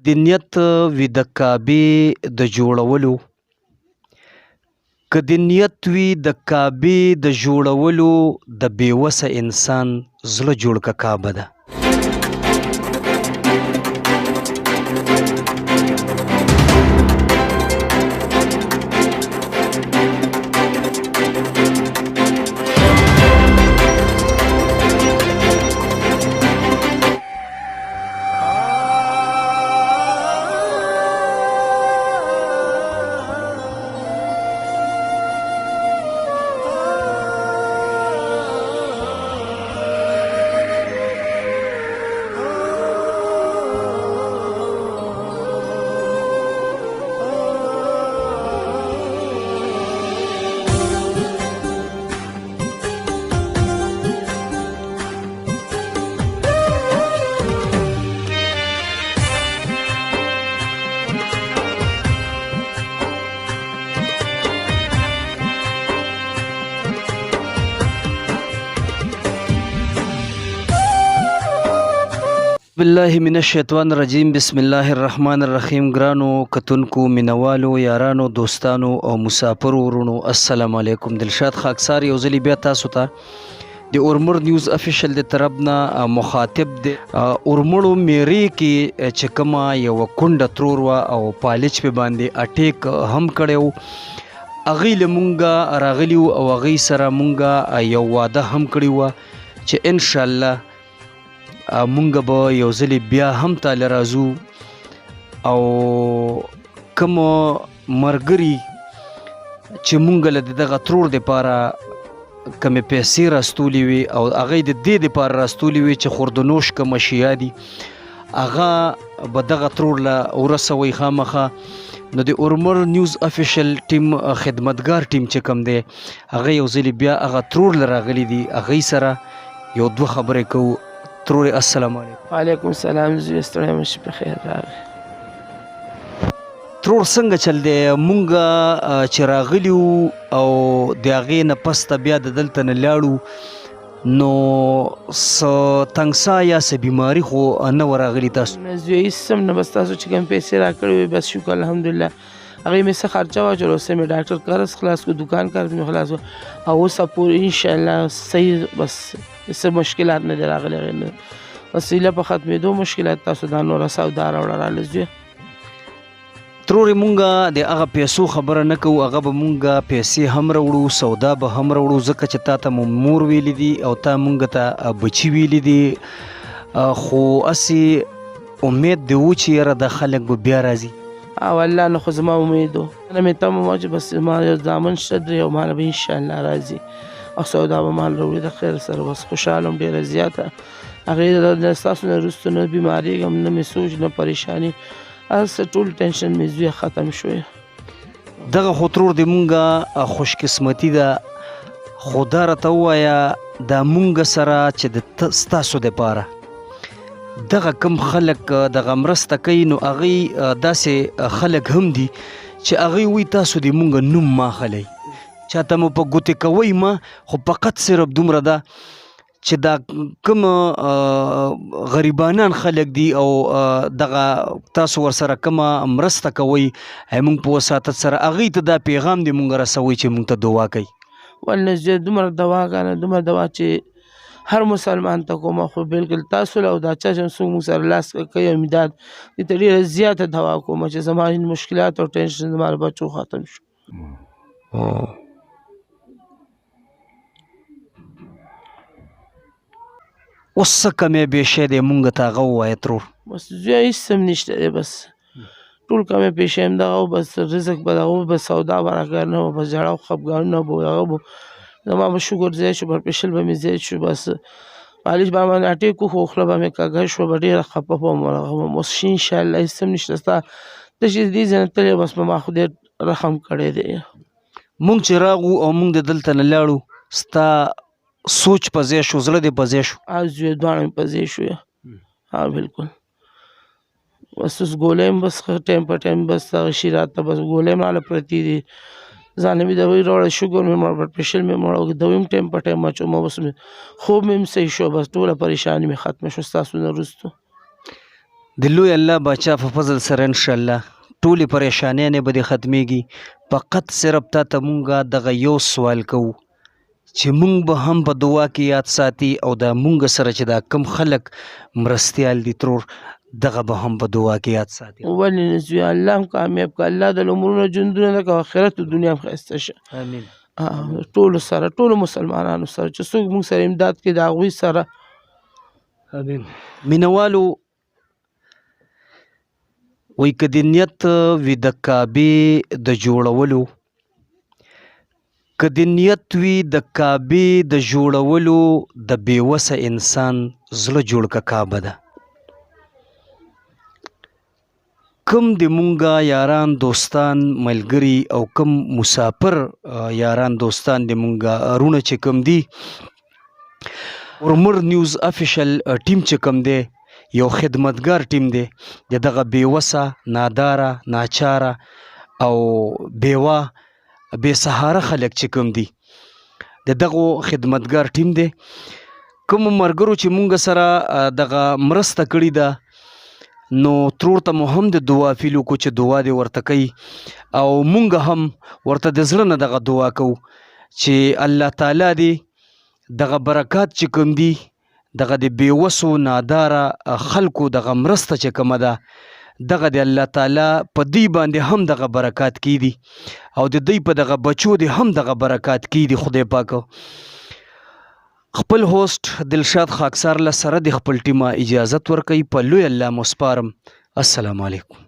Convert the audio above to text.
د نیت وي د کعبې د جوړولو که د نیت وي د کعبې د جوړولو د بېوسه انسان زړه جوړ که کعبه ده. بالله من الشیطان الرجیم. بسم الله الرحمن الرحیم. ګرانو کتونکو، مینوالو، یارانو، دوستانو او مسافرو ورونو، السلام علیکم. دلشاد خاکسار یو ځلې بیا تاسو ته د اورمړ نیوز افیشل د طرف نه مخاطب دی. اورمړو میرې کې چې کومه یوه کونډه ترور وه او پالچ پې باندې اټیک هم کړی و، هغوی له مونږه راغلي وو او هغوی سره مونږه یو واده هم کړی وه چې انشاءالله مونږ به یو ځلې بیا هم تاله راځو او کوم ملګري چې مونږ له دغه ترور دپاره کمې پیسې راستولې وي او هغه د دې دپاره راستولې وي چې خوردنوش کوم اشیا دي هغه به دغه ترور له ورسوئ خامخا. نو د اورمړ نیوز افیشل ټیم خدمتګار ټیم چې کوم دی هغه یو ځلې بیا هغه ترور له راغلي دي، هغوی سره یو دوه خبرې کوو. ترور السلام علیکم. وعلیکم السلام. زه ستړی یم، شپې خیر راغی. ترور څنګه چل دی؟ مونږ چې راغلي وو او د هغې نه پسته بیا د دلته نه لاړو نو څه تنګسا یا څه بیماري خو نه وه راغلي تاسو؟ زه هېڅ هم نه، بس تاسو چې کوم پیسې راکړې وې بس شکر الحمدلله هغې مې څه خرچه واچول، اوس مې ډاکټر قرض خلاص کړو، دوکان قرض مې خلاص کړو او اوسه پورې انشاءالله صحیح، بس څه مشکلات نه دي راغلي هغې نه، بس ایله په ختمېدو مشکلات. تاسو دا نوره سودا راوړه راله زویه. ترورې مونږ د هغه پیسو خبره نه کوو، هغه به مونږ پیسې هم راوړو، سودا به هم راوړو، ځکه چې تا ته مو مور ویلي دي او تا مونږ ته بچي ویلي دي، خو هسې امید دې و چې یاره دا خلک به بیا راځي. او الله نه خو زما امید و، نه مې تمه وه چې بس زما یو زامن شته درې او ماله به انشاءالله راځي او سودا به مال راوړي د خیر سره. بس خوشحاله یم ډېره زیاته. هغې ستاسو نه وروسته نه بیمارېږم، نه مې سوچ نه پریشاني، هسې ټول ټینشن مې زویه ختم شوی. دغه خو ترور د مونږ خوش قسمتي ده، خو دا راته ووایه دا مونږ سره چې د ستاسو دپاره دغه کم خلک دغه مرسته کوي نو هغوی داسې خلک هم دي چې هغوی وایي تاسو د مونږ نوم ما اخلی، چاته مو په ګوتې کوئ ما، خو فقط صرف دومره ده چې دا کوم غریبانان خلک دي او دغه تاسو ورسره کومه مرسته کوئ مونږ په وساطت سره هغوی ته دا پیغام دی مونږ رسوئ چې مونږ ته دعا کوي. ولنه زه دومره دواګانې دومره دوا چې هر مسلمان ته کوم، خو بلکل تاسو له او دا چا چې څوک موږ سره لاس کوي امداد دې ته ډېره زیاته دوا کوم چې زما مشکلات او ټینشن زما له بچو ختم شو. اوس څه کمې بیشی دی مونږ ته هغه ووایه ترور. بس زویه هېڅ هم نشته دی، بس ټول کمې پیشې هم دغه بس رزق به دغه بس سودا به راکړ نه وه، بس ژړا او خفګانونه به هغه به زما به شکر زیات شو، برپېشل به مې زیات شو، بس پالش به باندې اټیک وخو خوله به مې کږه شوه، به ډېره خفه به وم هغه وم. اوس انشاءالله هېڅ هم نشته، ستا ته چې دې ځای نه تللی بس په ما خدای رحم کړی دی. مونږ چې راغو او مونږ د دلته نه لاړو ستا سوچ په ځای شو، زړه دې په ځای شو؟ زویه دواړه مې په ځای شو. ها بلکل. بس اوس ګولۍ هم بس ټایم په ټایم بس دغه شي راته بس ګولۍ هم راله پرتې دي، ځان مې دوی راوړه، شوګر مې مړ، بلډ پریشر مې مړ، دوی هم ټایم په ټایم اچوم، بس خوب مې هم صحیح شو، بس ټوله پریشاني مې ختمه شوه ستاسو نه وروستو. د لوی الله باچا په فضل سره انشاءالله ټولې پریشانیانې به دې ختمیږي. فقط صرف تا ته مونږه دغه یو سوال کوو چې مونږ به هم په دعا کې یاد ساتي او دا مونږ سره چې دا کم خلک مرستیال دي ترور دغه به هم په دعا کې یاد ساتي. ولې نه ځي الله هم کامیاب کړه، الله د امورونو ژوندونه ده که آخرت او دنیا هم ښایسته شه. آمین. ټولو سره ټولو مسلمانانو سره چې څوک موږ سره امداد کړي د هغوی سره. آمین. مینوالو وی که د نیت وي د کعبې د جوړولو، که د نیت وي د کعبې د جوړولو د بېوسه انسان زړه جوړ که کعبه ده. کم د مونږه یاران دوستان ملګري او کم مسافر یاران دوستان د مونږه رونه چې کم دي، ورمر نیوز افیشل ټیم چې کم دی یو خدمتګار ټیم دی د دغه بېوسه ناداره ناچاره او بیوه بې سهاره خلک چې کوم دي د دغو خدمتګار ټیم دی. کومو ملګرو چې مونږ سره دغه مرسته کړې ده نو ترور ته مو هم د دعا فیل وکړو چې دعا دې ورته کوي او مونږ هم ورته د زړه نه دغه دعا کوو چې الله تعالی دې دغه برکات چې کوم دي دغه د بېوسو ناداره خلکو دغه مرسته چې کومه ده دغه د الله تعالی په دوی باندې هم دغه برکات کیدي او د دوی په دغه بچو دې هم دغه برکات کیدي. خدای پاک خپل هوست دلشاد خاکسار له سره د خپل ټیمه اجازت ورکوي. په لوی الله مو سپارم. السلام علیکم.